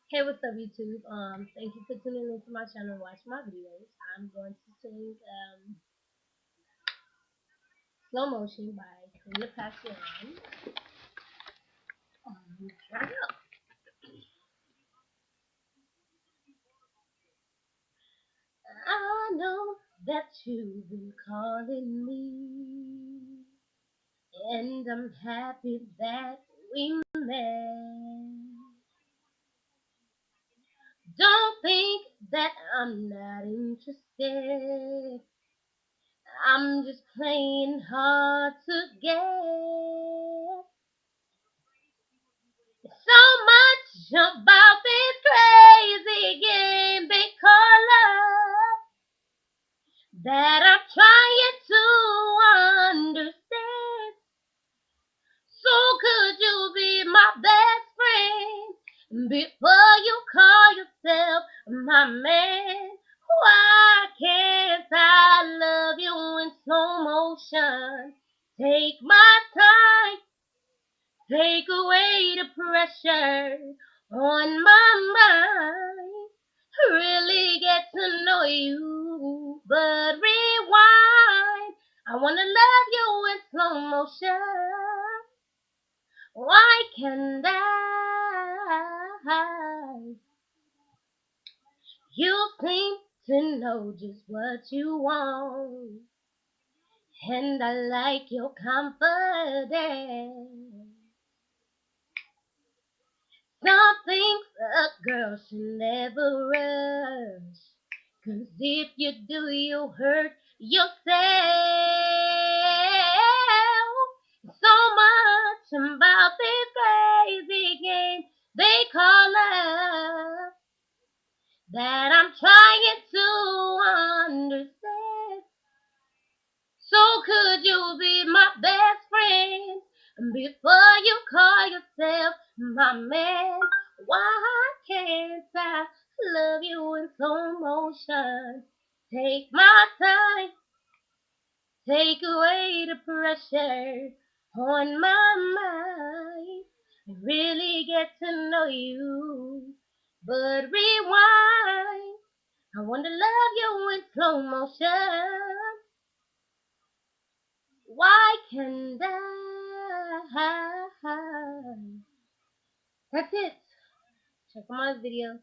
Hey, what's up, YouTube? Thank you for tuning into my channel and watching my videos. I'm going to sing Slow Motion by Karina Passion. Try it out. I know that you've been calling me, and I'm happy that we met. Don't think that I'm not interested. I'm just playing hard to get. So much about this crazy game they call love that I'm trying to understand. So could you be my best friend before you call yourself my man? Why can't I love you in slow motion? Take my time. Take away the pressure on my mind. Really get to know you, but rewind. I wanna love you in slow motion. Why can't I? You seem to know just what you want, and I like your confidence. Some things a girl should never rush. 'Cause if you do, you hurt yourself. So much about this crazy game they call love that I'm trying to understand. So could you be my best friend before you call yourself my man? Why can't I love you in slow motion? Take my time, take away the pressure on my mind. I really get to know you, but rewind. I want to love you in slow motion. Why can't I? That's it. Check out my video.